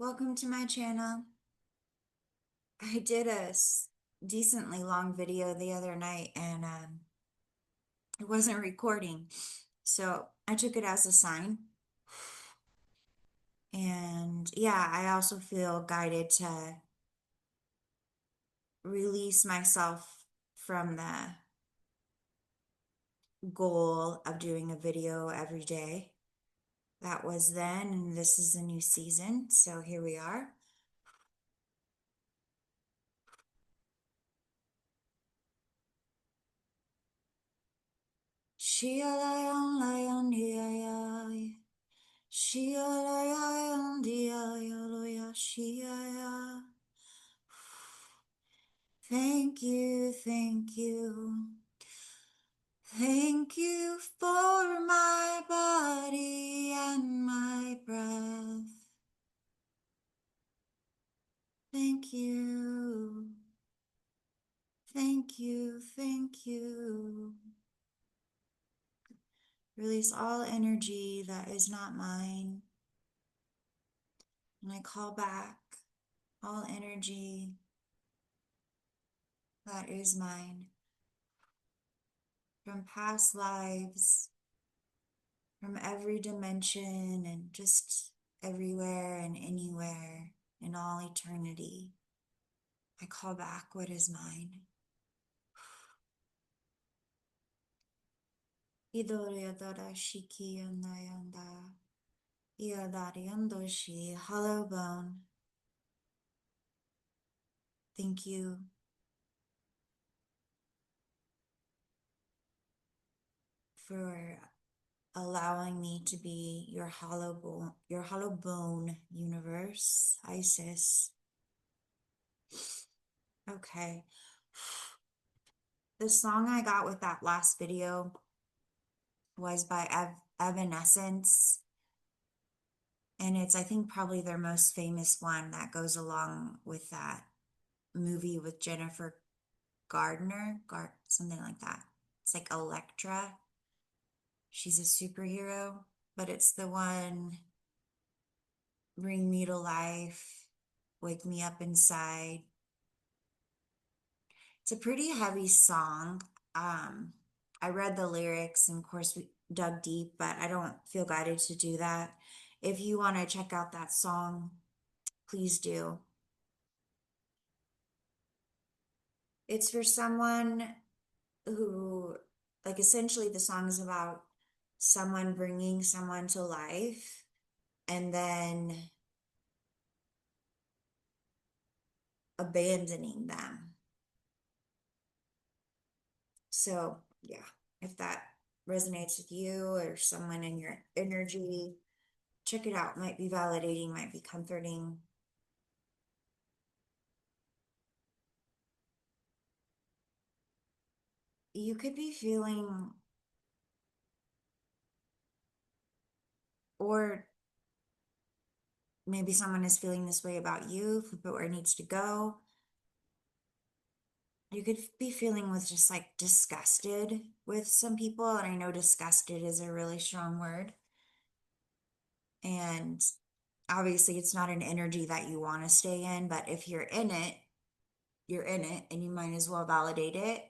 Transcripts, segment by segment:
Welcome to my channel. I did a decently long video the other night and it wasn't recording. So I took it as a sign. And yeah, I also feel guided to release myself from the goal of doing a video every day. That was then, and this is a new season. So here we are. Shia lion, lion, yeah. Shia lion, dia, shia. Thank you, thank you. Thank you for my body and my breath. Thank you. Thank you, thank you. Release all energy that is not mine. And I call back all energy that is mine from past lives, from every dimension and just everywhere and anywhere in all eternity. I call back what is mine. Idoriadora shiki andayanda. Iadariandoshi. Hollow bone. Thank you for allowing me to be your hollow bone universe, Isis. Okay. The song I got with that last video was by Evanescence. And it's, I think, probably their most famous one that goes along with that movie with Jennifer Gardner, something like that. It's like Elektra. She's a superhero, but it's the one, Bring Me to Life, Wake Me Up Inside. It's a pretty heavy song. I read the lyrics and of course we dug deep, but I don't feel guided to do that. If you want to check out that song, please do. It's for someone who, like, essentially the song is about someone bringing someone to life and then abandoning them. So, yeah, if that resonates with you or someone in your energy, check it out. Might be validating, might be comforting. You could be feeling, or maybe someone is feeling this way about you, flip it where it needs to go. You could be feeling with just like disgusted with some people. And I know disgusted is a really strong word. And obviously, it's not an energy that you want to stay in, but if you're in it, and you might as well validate it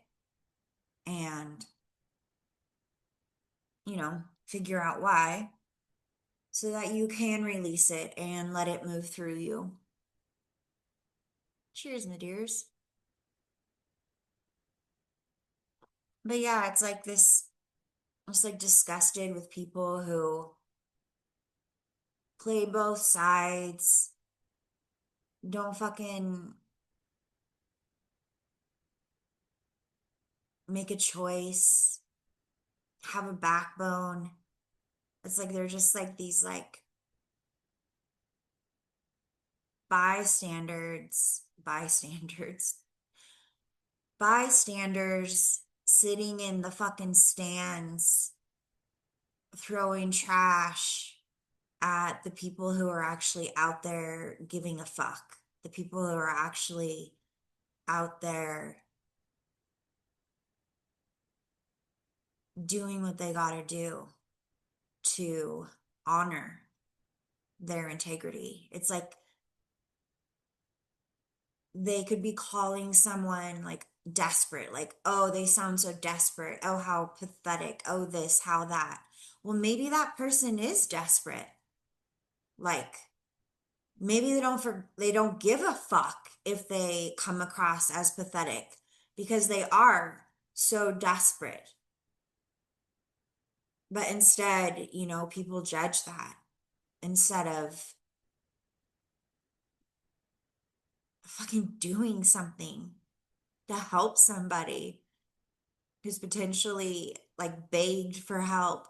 and, figure out why so that you can release it and let it move through you. Cheers, my dears. But yeah, it's like this, it's like disgusted with people who play both sides, don't fucking make a choice, have a backbone. It's like they're just like these like bystanders sitting in the fucking stands, throwing trash at the people who are actually out there giving a fuck, the people who are actually out there doing what they gotta do to honor their integrity. It's like they could be calling someone like desperate, like, oh, they sound so desperate. Oh, how pathetic. Oh, this, how that. Well, maybe that person is desperate. Like, maybe they don't give a fuck if they come across as pathetic because they are so desperate. But instead, people judge that instead of fucking doing something to help somebody who's potentially like begged for help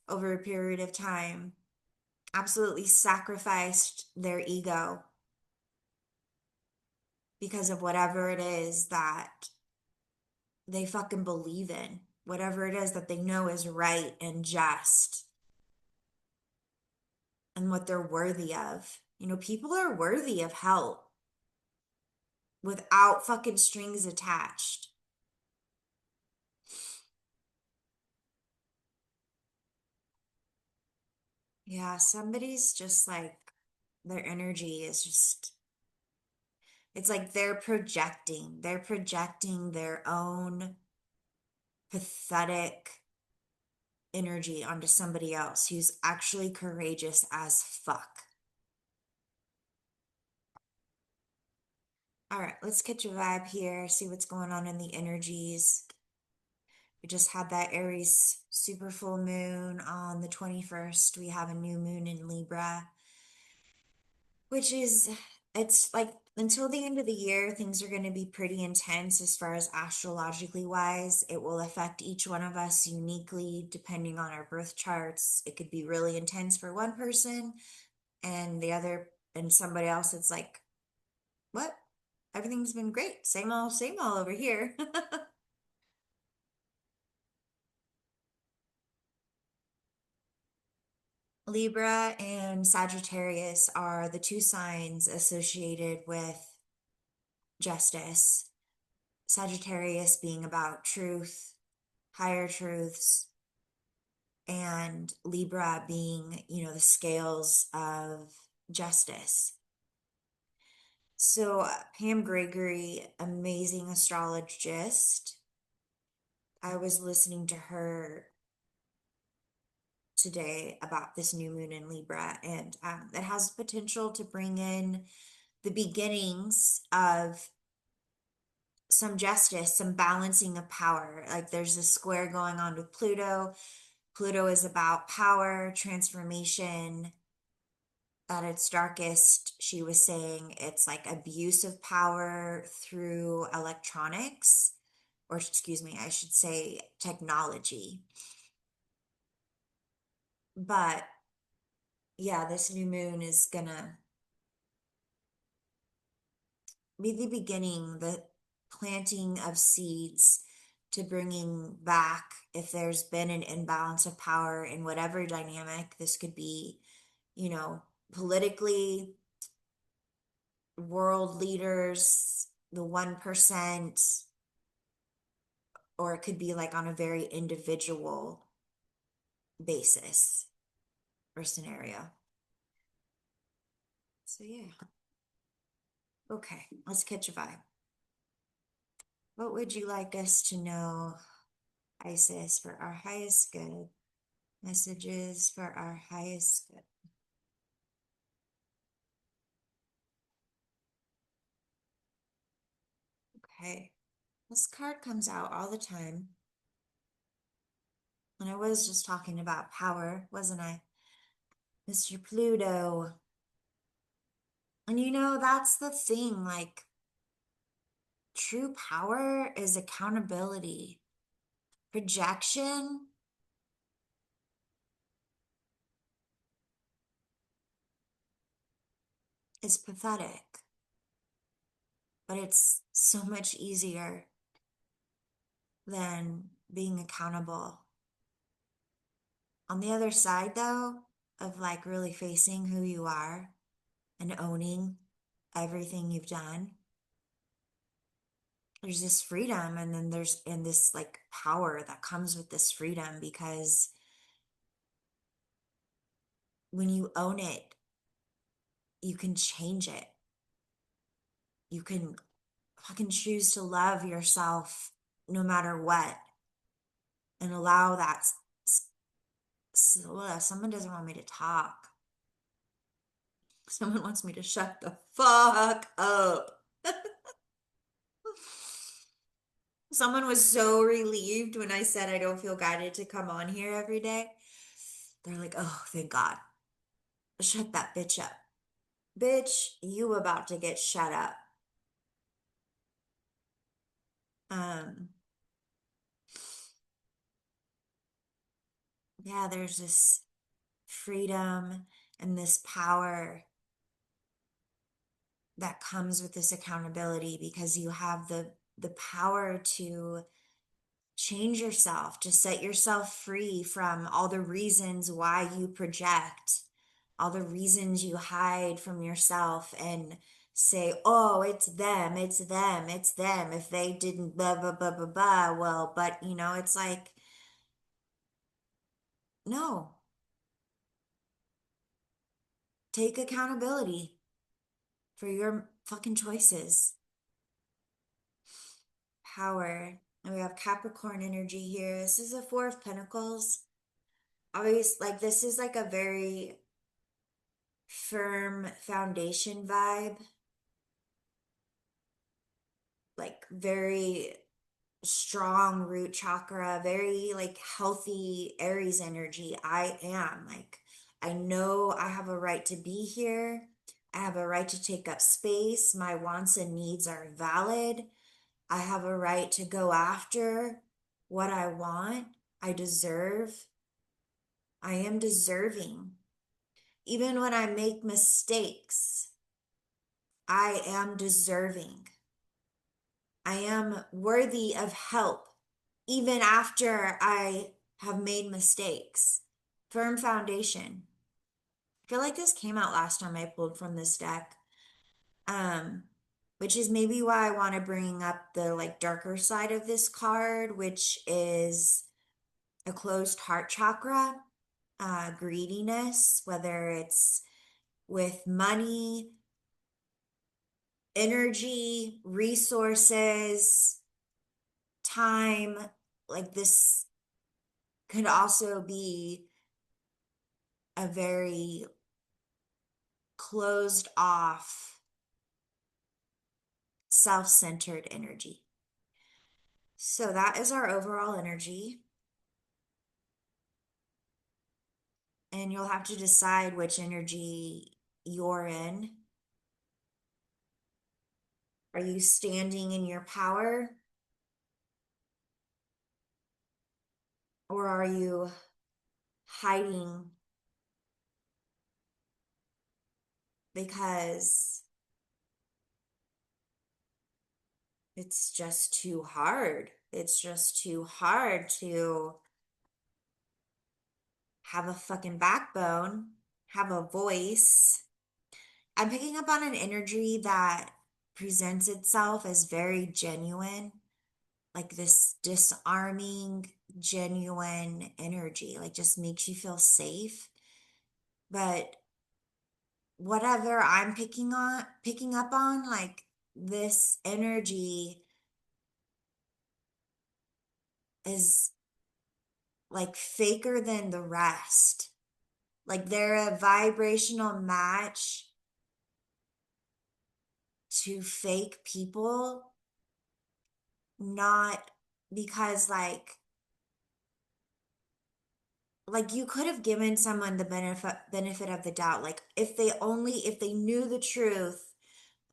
over a period of time, absolutely sacrificed their ego because of whatever it is that they fucking believe in, whatever it is that they know is right and just and what they're worthy of. People are worthy of help without fucking strings attached. Yeah, somebody's just like, their energy is just, it's like they're projecting their own pathetic energy onto somebody else who's actually courageous as fuck. All right, let's catch a vibe here, see what's going on in the energies. We just had that Aries super full moon on the 21st. We have a new moon in Libra, which is, it's like until the end of the year, things are going to be pretty intense as far as astrologically wise. It will affect each one of us uniquely depending on our birth charts. It could be really intense for one person and the other, and somebody else, it's like, what? Everything's been great. Same old over here. Libra and Sagittarius are the two signs associated with justice. Sagittarius being about truth, higher truths, and Libra being, the scales of justice. So, Pam Gregory, amazing astrologist. I was listening to her today about this new moon in Libra, and it has potential to bring in the beginnings of some justice, some balancing of power. Like there's a square going on with Pluto. Pluto is about power, transformation. At its darkest, she was saying it's like abuse of power through electronics, or excuse me, I should say technology. But yeah, this new moon is gonna be the beginning, the planting of seeds to bringing back, if there's been an imbalance of power in whatever dynamic. This could be, politically, world leaders, the 1%, or it could be like on a very individual basis or scenario. So, yeah. Okay, let's catch a vibe. What would you like us to know, Isis, for our highest good? Messages for our highest good. Okay. This card comes out all the time. And I was just talking about power, wasn't I? Mr. Pluto. And that's the thing, like true power is accountability. Projection is pathetic, but it's so much easier than being accountable. On the other side, though, of like really facing who you are and owning everything you've done, there's this freedom, and then there's and this like power that comes with this freedom, because when you own it, you can change it. you can fucking choose to love yourself no matter what and allow that. Someone doesn't want me to talk. Someone wants me to shut the fuck up. Someone was so relieved when I said I don't feel guided to come on here every day. They're like, oh, thank God. Shut that bitch up. Bitch, you about to get shut up. Um, yeah, there's this freedom and this power that comes with this accountability because you have the power to change yourself, to set yourself free from all the reasons why you project, all the reasons you hide from yourself and say, oh, it's them, it's them, it's them. If they didn't blah, blah, blah, blah, blah, well, but it's like, no, take accountability for your fucking choices. Power. And we have Capricorn energy here. This is a Four of Pentacles. Always like this is like a very firm foundation vibe, like very strong root chakra, very like healthy Aries energy. I am like, I know I have a right to be here. I have a right to take up space. My wants and needs are valid. I have a right to go after what I want. I deserve. I am deserving. Even when I make mistakes, I am deserving. I am worthy of help, even after I have made mistakes. Firm foundation. I feel like this came out last time I pulled from this deck. Um, which is maybe why I want to bring up the like darker side of this card, which is a closed heart chakra, greediness, whether it's with money, energy, resources, time, like this could also be a very closed off, self-centered energy. So that is our overall energy. And you'll have to decide which energy you're in. Are you standing in your power? Or are you hiding because it's just too hard? It's just too hard to have a fucking backbone, have a voice. I'm picking up on an energy that presents itself as very genuine, like this disarming, genuine energy, like just makes you feel safe. But whatever I'm picking up on, like this energy is like faker than the rest. Like they're a vibrational match to fake people, not because like you could have given someone the benefit of the doubt. Like if they knew the truth,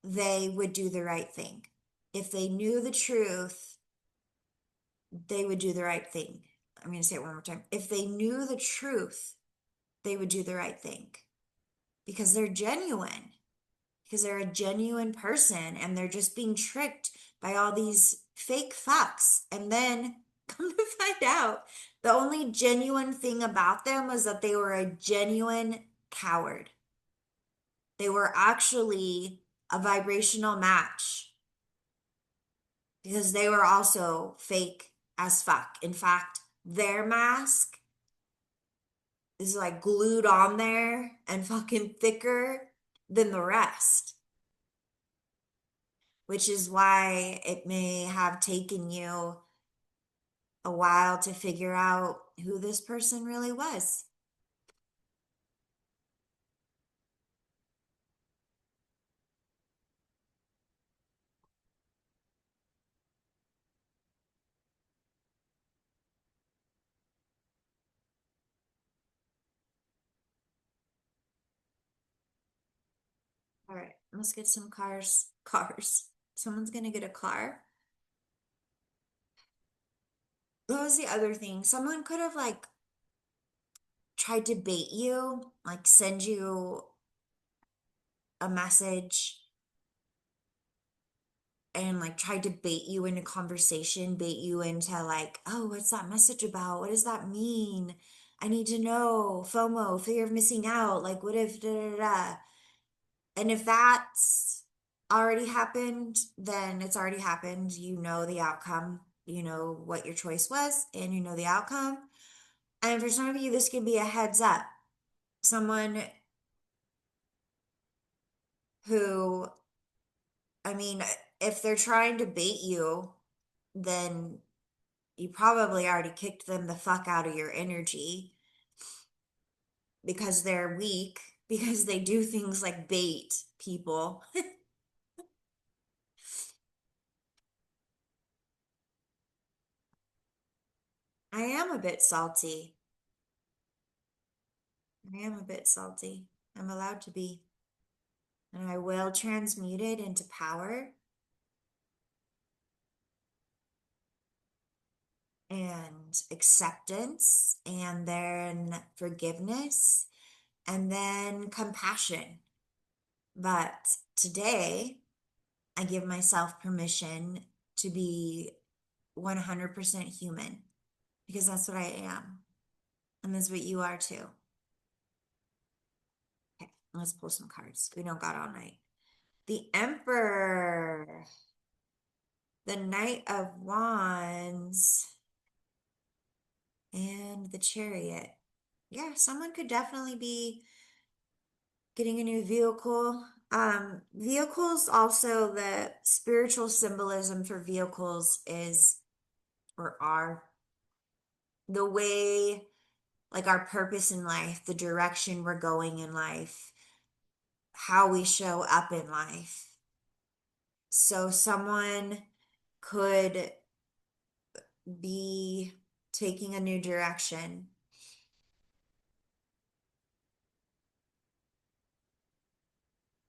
they would do the right thing. If they knew the truth, they would do the right thing. I'm going to say it one more time. If they knew the truth, they would do the right thing because they're genuine, because they're a genuine person and they're just being tricked by all these fake fucks. And then come to find out, the only genuine thing about them was that they were a genuine coward. They were actually a vibrational match because they were also fake as fuck. In fact, their mask is like glued on there and fucking thicker than the rest. which is why it may have taken you a while to figure out who this person really was. All right, let's get some cars. Cars. Someone's gonna get a car. What was the other thing? Someone could have like tried to bait you, like send you a message and like tried to bait you into conversation, bait you into like, oh, what's that message about? What does that mean? I need to know. FOMO, fear of missing out. Like, what if da da da? And if that's already happened, then it's already happened. You know the outcome. You know what your choice was, and you know the outcome. And for some of you, this could be a heads up. Someone who, I mean, if they're trying to bait you, then you probably already kicked them the fuck out of your energy because they're weak, because they do things like bait people. I am a bit salty. I am a bit salty. I'm allowed to be. And I will transmute it into power and acceptance, and then forgiveness, and then compassion. But today, I give myself permission to be 100% human because that's what I am. And that's what you are too. Okay, let's pull some cards. We don't got all night. The Emperor, the Knight of Wands, and the Chariot. Yeah, someone could definitely be getting a new vehicle. Vehicles also, the spiritual symbolism for vehicles is or are the way, like our purpose in life, the direction we're going in life, how we show up in life. So someone could be taking a new direction.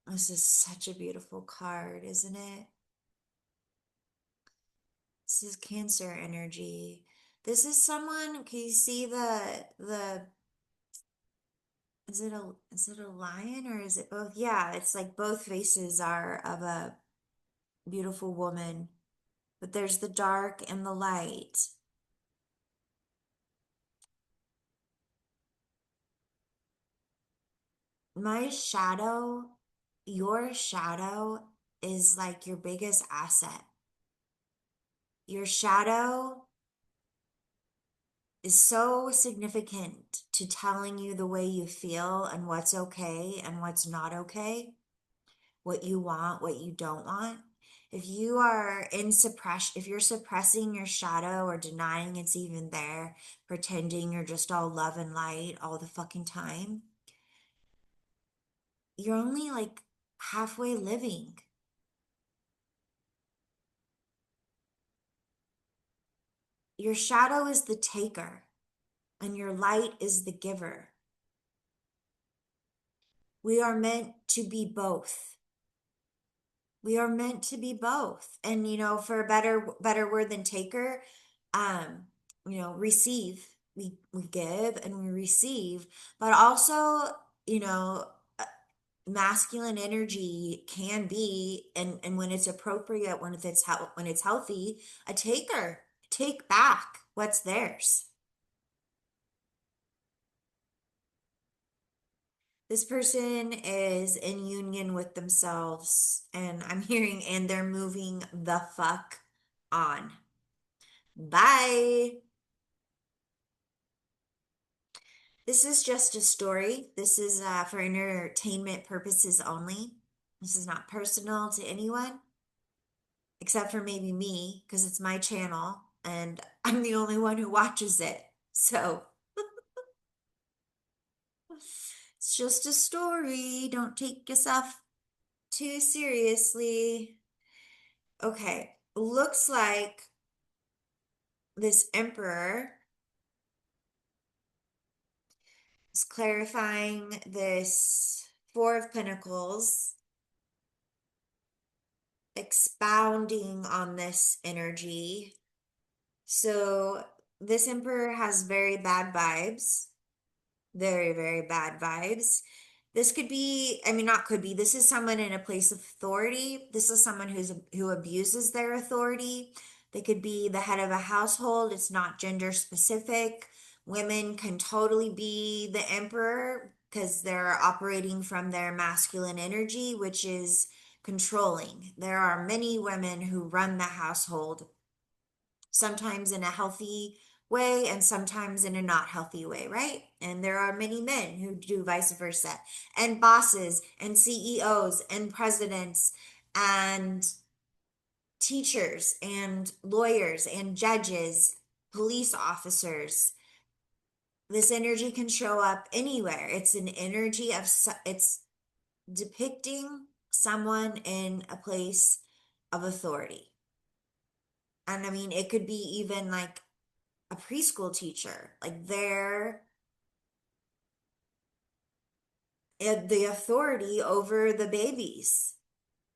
This is such a beautiful card, isn't it? This is Cancer energy. This is someone, can you see the is it a lion or is it both? Yeah, it's like both faces are of a beautiful woman, but there's the dark and the light. My shadow, your shadow is like your biggest asset. Your shadow is so significant to telling you the way you feel and what's okay and what's not okay, what you want, what you don't want. If you are in suppression, if you're suppressing your shadow or denying it's even there, pretending you're just all love and light all the fucking time, you're only like halfway living. Your shadow is the taker and your light is the giver. We are meant to be both. We are meant to be both. And for a better word than taker, um, receive. We give and we receive, but also, you know, uh, masculine energy can be, and when it's appropriate, when it's healthy, a taker. Take back what's theirs. This person is in union with themselves, and I'm hearing, and they're moving the fuck on. Bye. This is just a story. This is for entertainment purposes only. This is not personal to anyone. except for maybe me, because it's my channel and I'm the only one who watches it. So it's just a story. Don't take yourself too seriously. Okay, looks like this emperor is clarifying this Four of Pentacles, expounding on this energy. So this emperor has very bad vibes, very, very bad vibes. This could be, I mean, not could be, this is someone in a place of authority. This is someone who abuses their authority. They could be the head of a household. It's not gender specific. Women can totally be the emperor because they're operating from their masculine energy, which is controlling. There are many women who run the household, sometimes in a healthy way and sometimes in a not healthy way, right? And there are many men who do vice versa, and bosses and CEOs and presidents and teachers and lawyers and judges, police officers. This energy can show up anywhere. It's an energy of, it's depicting someone in a place of authority. And I mean, it could be even like a preschool teacher, like they're the authority over the babies,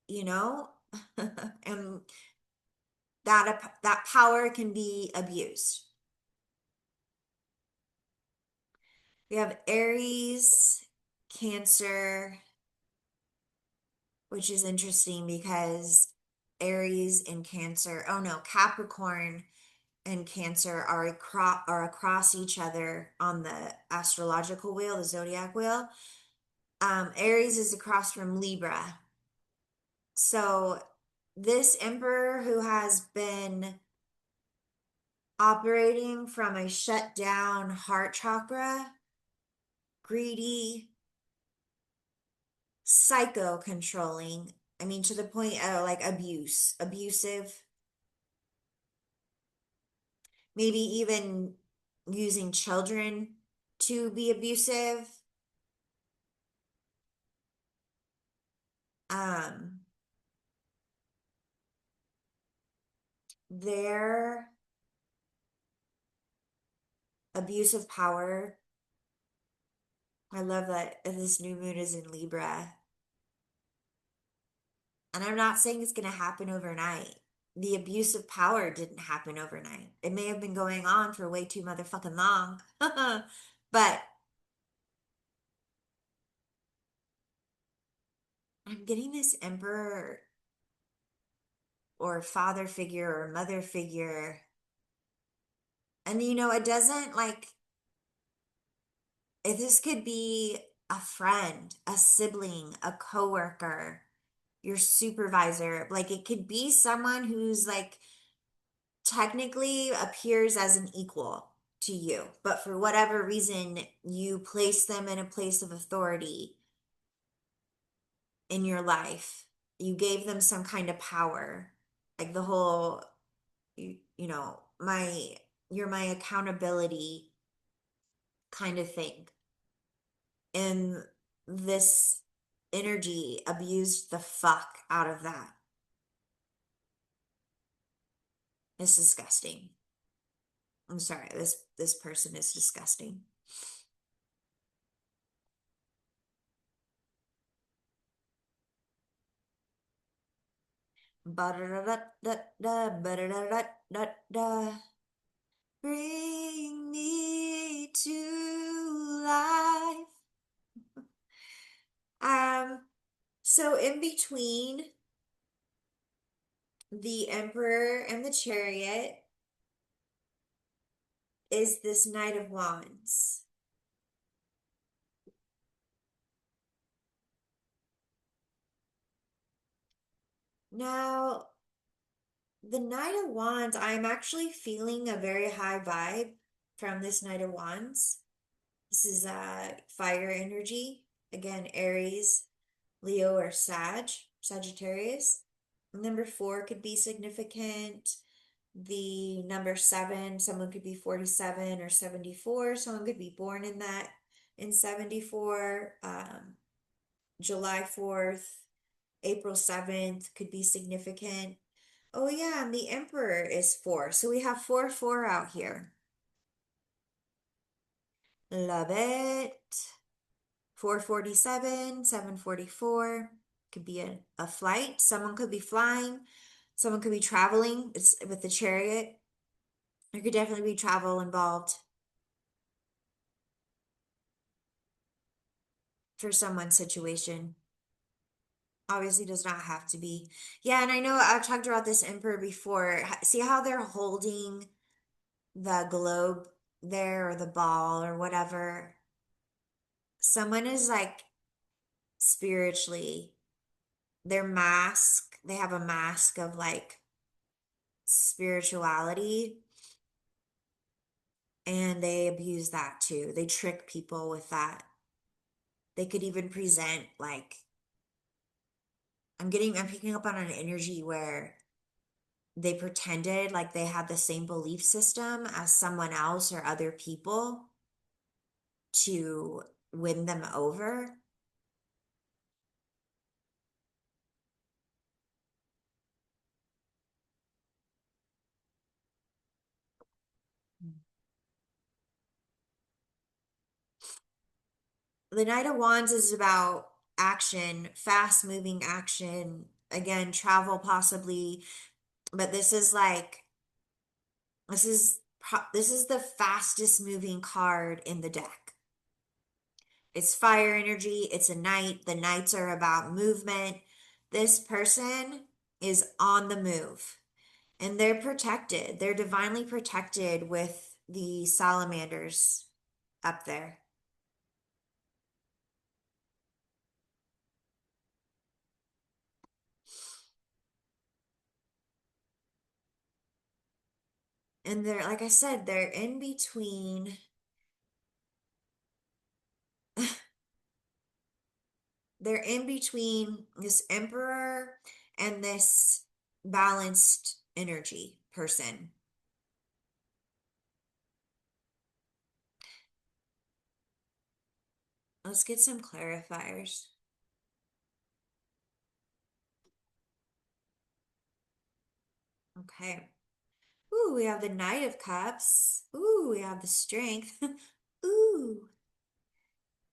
you know? And that power can be abused. We have Aries, Cancer, which is interesting because Aries and Cancer, oh no, Capricorn and Cancer are across each other on the astrological wheel, the zodiac wheel. Aries is across from Libra. So this emperor who has been operating from a shut down heart chakra, greedy, psycho controlling, I mean, to the point of like abusive, maybe even using children to be abusive. Um, their abuse of power. I love that this new moon is in Libra. And I'm not saying it's going to happen overnight. The abuse of power didn't happen overnight. It may have been going on for way too motherfucking long. But I'm getting this emperor or father figure or mother figure. And you know, it doesn't like, if this could be a friend, a sibling, a coworker, your supervisor, like it could be someone who's like technically appears as an equal to you, but for whatever reason, you place them in a place of authority in your life. You gave them some kind of power, like the whole, you know, you're my accountability kind of thing. And this energy abused the fuck out of that. It's disgusting. I'm sorry, this person is disgusting. Ba-da-da-da-da-da, bring me to life. So in between the Emperor and the Chariot is this Knight of Wands. Now, the Knight of Wands, I'm actually feeling a very high vibe from this Knight of Wands. This is fire energy. Again, Aries, Leo, or Sagittarius. Number four could be significant. The number seven, someone could be 47 or 74. Someone could be born in that in 74. July 4th, April 7th could be significant. Oh yeah, and the emperor is four. So we have 4 out here. Love it. 447, 744 could be a flight. Someone could be flying. Someone could be traveling. It's with the chariot. There could definitely be travel involved for someone's situation. Obviously does not have to be. Yeah, and I know I've talked about this emperor before. See how they're holding the globe there or the ball or whatever? Someone is like spiritually, their mask, they have a mask of like spirituality and they abuse that too. They trick people with that. They could even present like I'm picking up on an energy where they pretended like they had the same belief system as someone else or other people to win them over. The Knight of Wands is about action, fast moving action, again, travel possibly, but this is the fastest moving card in the deck. It's fire energy, it's a knight. The knights are about movement. This person is on the move and they're protected. They're divinely protected with the salamanders up there. And they're, like I said, they're in between. They're in between this emperor and this balanced energy person. Let's get some clarifiers. Okay. Ooh, we have the Knight of Cups. Ooh, we have the Strength. Ooh.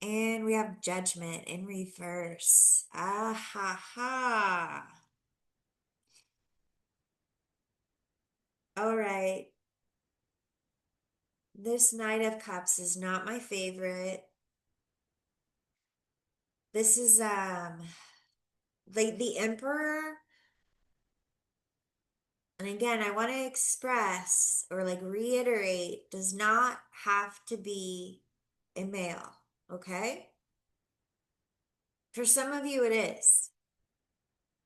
And we have Judgment in reverse. Ah ha ha. All right. This Knight of Cups is not my favorite. This is like the Emperor. And again, I want to express or like reiterate, does not have to be a male, okay? For some of you, it is,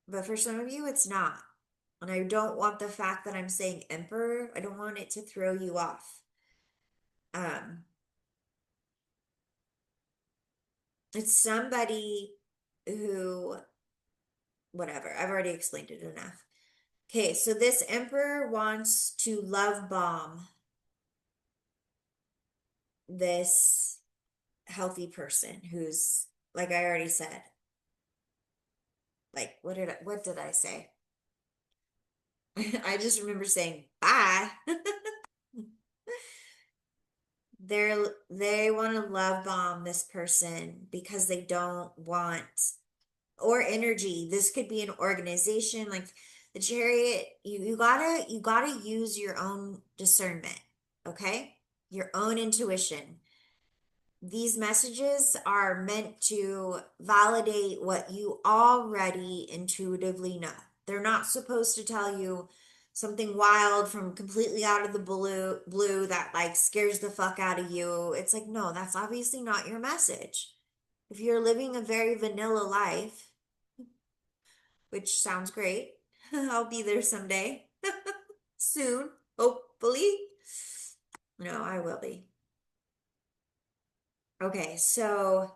but for some of you, it's not. And I don't want the fact that I'm saying emperor, I don't want it to throw you off. Um, it's somebody who, whatever, I've already explained it enough. Okay, so this emperor wants to love bomb this healthy person who's, like I already said, like what did I say? I just remember saying bye. They want to love bomb this person because they don't want or energy. This could be an organization like the chariot. You gotta use your own discernment, okay? Your own intuition. These messages are meant to validate what you already intuitively know. They're not supposed to tell you something wild from completely out of the blue that like scares the fuck out of you. It's like, no, that's obviously not your message. If you're living a very vanilla life, which sounds great, I'll be there someday. Soon, hopefully. No, I will be. Okay, so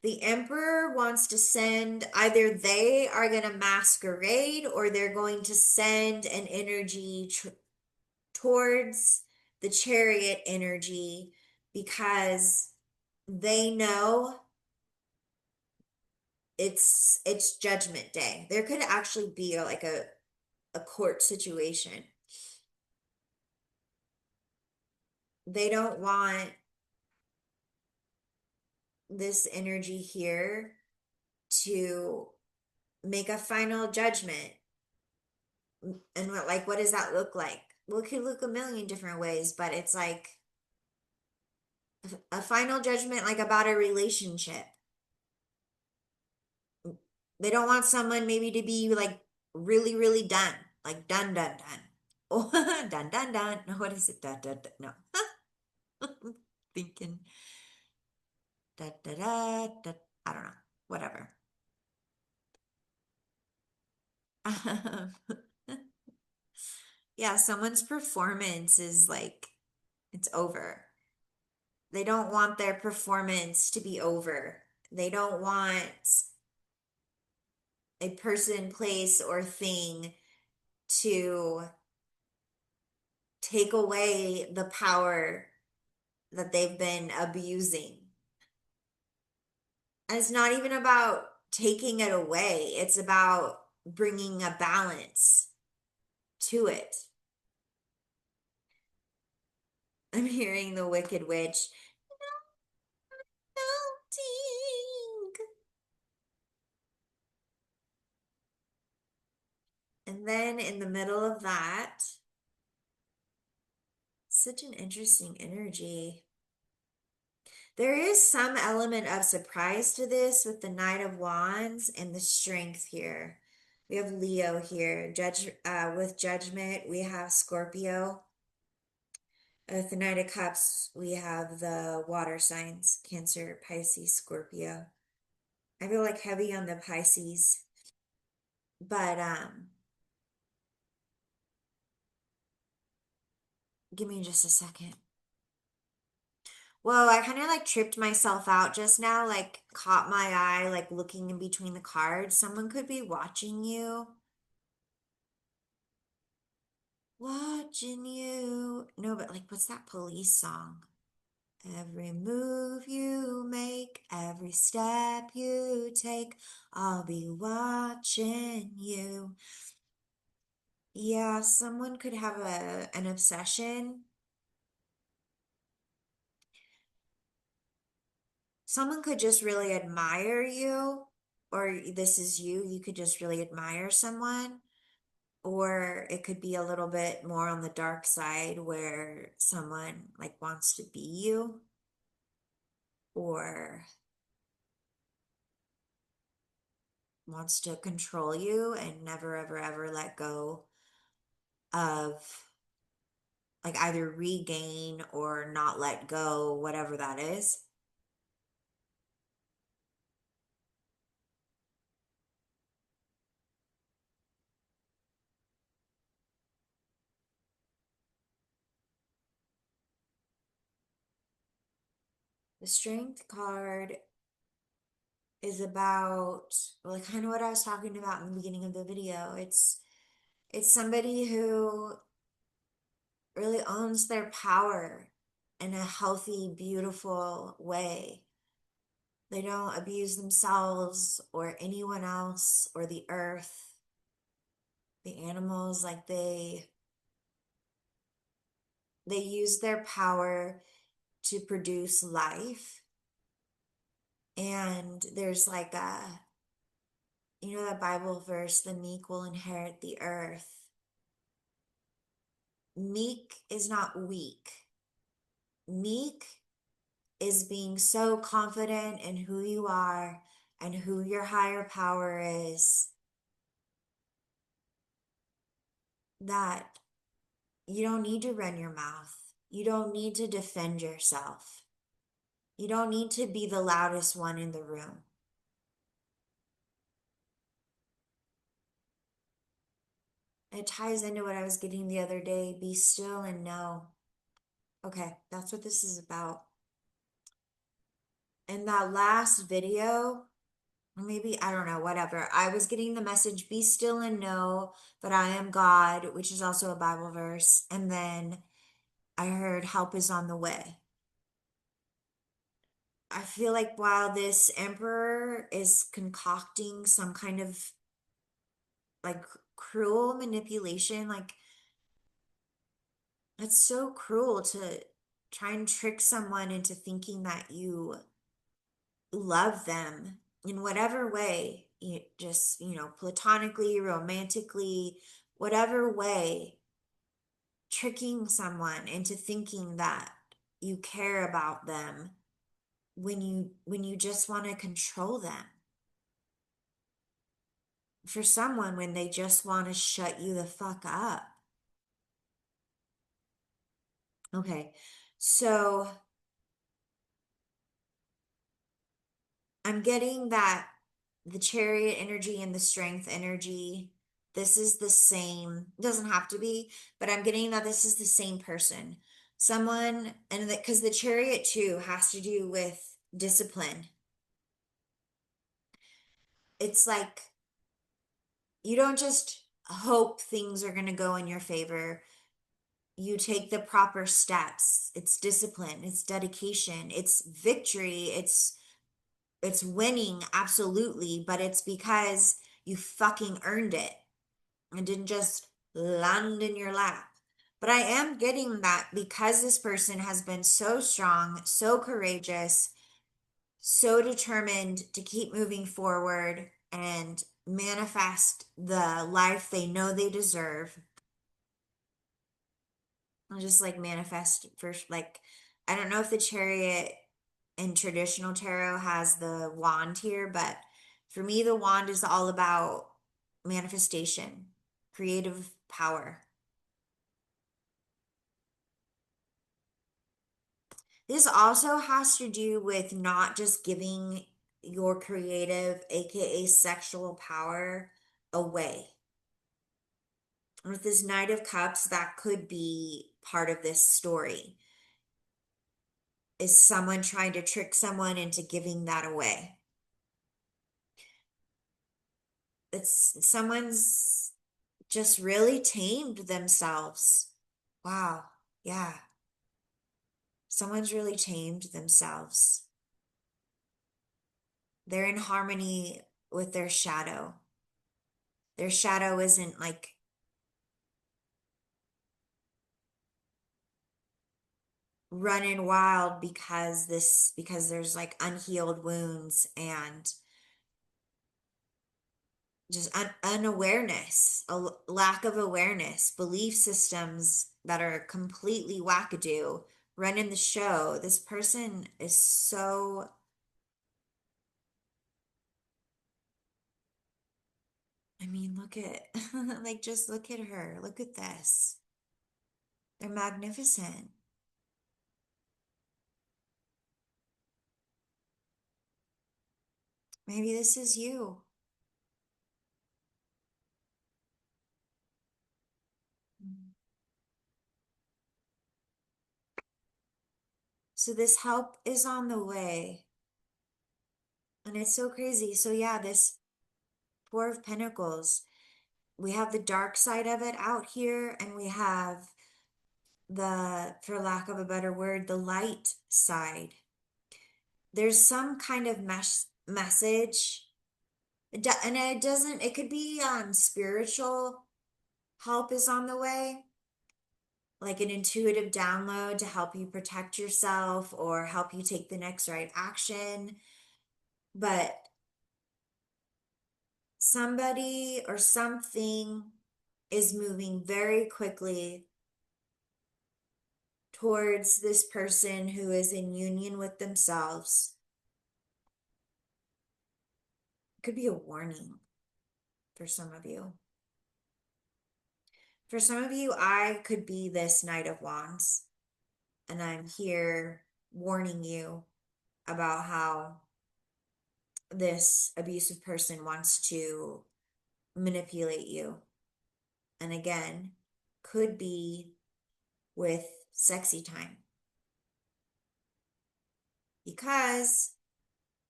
The emperor wants to send, either they are going to masquerade or they're going to send an energy towards the chariot energy because they know it's judgment day. There could actually be like a court situation. They don't want this energy here to make a final judgment. And what does that look like? Well, it could look a million different ways, but it's like a final judgment, like about a relationship. They don't want someone maybe to be like really, really done, like done, done, done. Oh, done, done, done. No, what is it? Done, done, done. No. Thinking da da da da. I don't know. Whatever. Yeah, someone's performance is like it's over. They don't want their performance to be over. They don't want a person, place, or thing to take away the power that they've been abusing. And it's not even about taking it away, it's about bringing a balance to it. I'm hearing the Wicked Witch melting. And then in the middle of that, such an interesting energy. There is some element of surprise to this with the Knight of Wands and the Strength here. We have Leo here. With Judgment, we have Scorpio. With the Knight of Cups, we have the water signs, Cancer, Pisces, Scorpio. I feel like heavy on the Pisces, but give me just a second. Whoa, I kind of like tripped myself out just now, like caught my eye, like looking in between the cards. Someone could be watching you. Watching you. No, but like, what's that police song? Every move you make, every step you take, I'll be watching you. Yeah, someone could have an obsession. Someone could just really admire you, or this is you. You could just really admire someone. Or it could be a little bit more on the dark side where someone like wants to be you or wants to control you and never ever ever let go of like either regain or not let go, whatever that is. The Strength card is about, well, like kind of what I was talking about in the beginning of the video. It's somebody who really owns their power in a healthy, beautiful way. They don't abuse themselves or anyone else or the earth, the animals. Like they use their power to produce life. And there's like that Bible verse, the meek will inherit the earth. Meek is not weak. Meek is being so confident in who you are and who your higher power is that you don't need to run your mouth. You don't need to defend yourself. You don't need to be the loudest one in the room. It ties into what I was getting the other day. Be still and know. Okay, that's what this is about. in that last video, maybe, I don't know, whatever. I was getting the message, be still and know that I am God, which is also a Bible verse. And then I heard help is on the way. I feel like while this emperor is concocting some kind of like cruel manipulation, like it's so cruel to try and trick someone into thinking that you love them in whatever way, you just, platonically, romantically, whatever way, tricking someone into thinking that you care about them when you just want to control them. For someone when they just want to shut you the fuck up. Okay. So I'm getting that the chariot energy and the strength energy, this is the same. It doesn't have to be, but I'm getting that this is the same person. Someone, and that because the chariot too has to do with discipline. It's like you don't just hope things are going to go in your favor. You take the proper steps. It's discipline, it's dedication, it's victory, it's winning, absolutely, but it's because you fucking earned it. It didn't just land in your lap. But I am getting that because this person has been so strong, so courageous, so determined to keep moving forward and manifest the life they know they deserve. I'll just like manifest first, like, I don't know if the chariot in traditional tarot has the wand here, but for me, the wand is all about manifestation, creative power. This also has to do with not just giving your creative, aka sexual power, away. With this Knight of Cups, that could be part of this story. Is someone trying to trick someone into giving that away? It's someone's just really tamed themselves. Wow. Yeah. Someone's really tamed themselves. They're in harmony with their shadow. Their shadow isn't like running wild because there's like unhealed wounds and just unawareness, lack of awareness, belief systems that are completely wackadoo running the show. This person is so, I mean, look at, like, just look at her. Look at this. They're magnificent. Maybe this is you. So this help is on the way. And it's so crazy. So yeah, this Four of Pentacles, we have the dark side of it out here, and we have the, for lack of a better word, the light side. There's some kind of message, and it doesn't, it could be spiritual help is on the way, like an intuitive download to help you protect yourself or help you take the next right action. But somebody or something is moving very quickly towards this person who is in union with themselves. It could be a warning for some of you. For some of you, I could be this Knight of Wands, and I'm here warning you about how this abusive person wants to manipulate you. And again, could be with sexy time. Because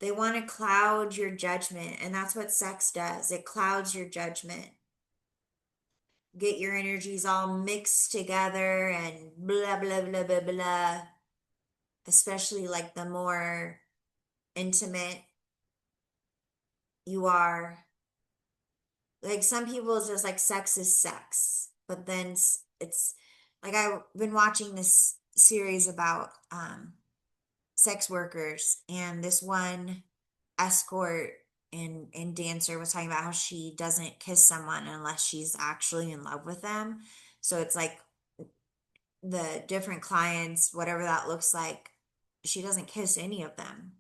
They want to cloud your judgment, and that's what sex does. It clouds your judgment. Get your energies all mixed together and blah, blah, blah, blah, blah. Especially like the more intimate you are. Like some people just like sex is sex, but then it's like I've been watching this series about sex workers, and this one escort and dancer was talking about how she doesn't kiss someone unless she's actually in love with them. So it's like the different clients, whatever that looks like, she doesn't kiss any of them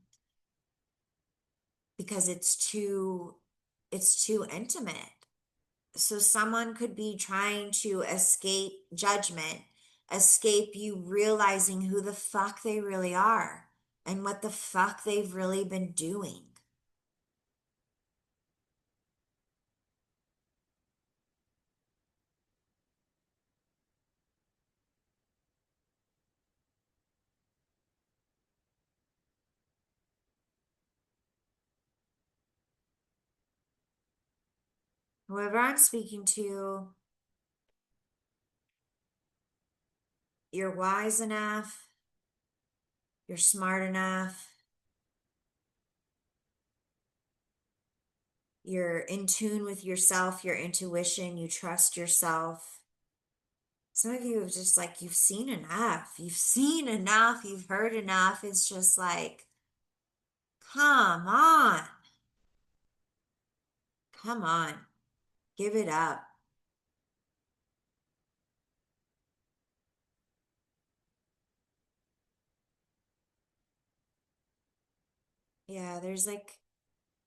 because it's too intimate. So someone could be trying to escape judgment, escape you realizing who the fuck they really are and what the fuck they've really been doing. Whoever I'm speaking to, you're wise enough, you're smart enough, you're in tune with yourself, your intuition, you trust yourself. Some of you have just like, you've seen enough. You've seen enough. You've heard enough. It's just like, come on. Come on. Give it up. Yeah, there's like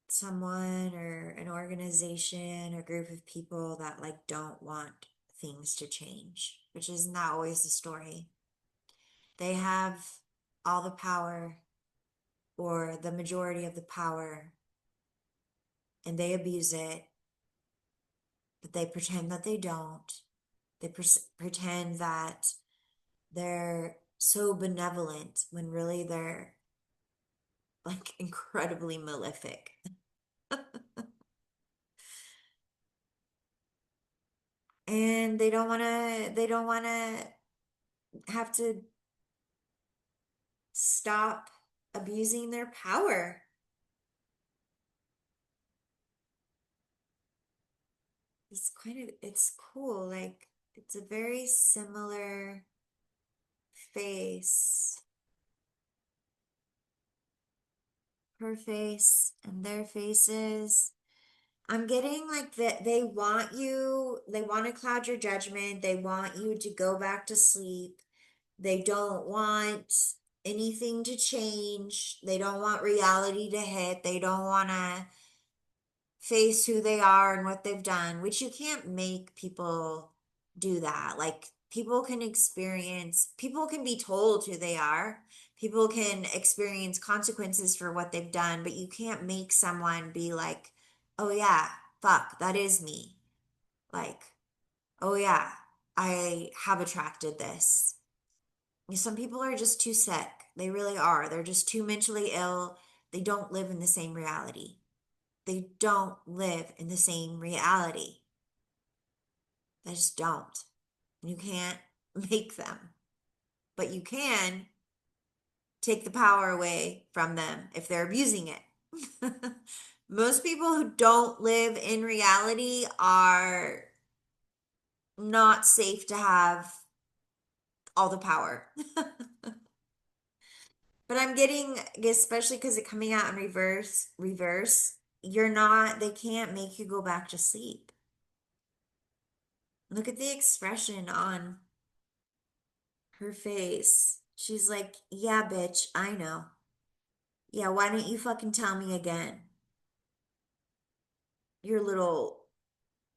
someone or an organization or group of people that like don't want things to change, which is not always the story. They have all the power or the majority of the power and they abuse it, but they pretend that they don't. They pretend that they're so benevolent when really they're like incredibly malefic. And they don't want to have to stop abusing their power. It's cool. Like it's a very similar face, her face and their faces. I'm getting like that they want to cloud your judgment. They want you to go back to sleep. They don't want anything to change. They don't want reality to hit. They don't want to face who they are and what they've done, which you can't make people do that. Like people can be told who they are. People can experience consequences for what they've done, but you can't make someone be like, oh yeah, fuck, that is me. Like, oh yeah, I have attracted this. Some people are just too sick. They really are. They're just too mentally ill. They don't live in the same reality. They don't live in the same reality. They just don't. You can't make them, but you can take the power away from them if they're abusing it. Most people who don't live in reality are not safe to have all the power. But I'm getting, especially because it's coming out in reverse, they can't make you go back to sleep. Look at the expression on her face. She's like, yeah, bitch, I know. Yeah, why don't you fucking tell me again? Your little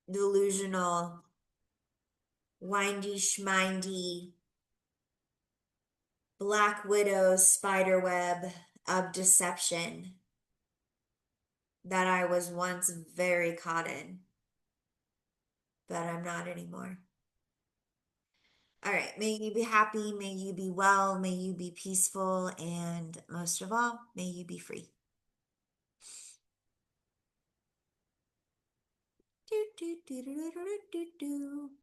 delusional, windy schmindy, black widow spider web of deception that I was once very caught in, but I'm not anymore. All right, may you be happy, may you be well, may you be peaceful, and most of all, may you be free. do, do, do, do, do, do, do.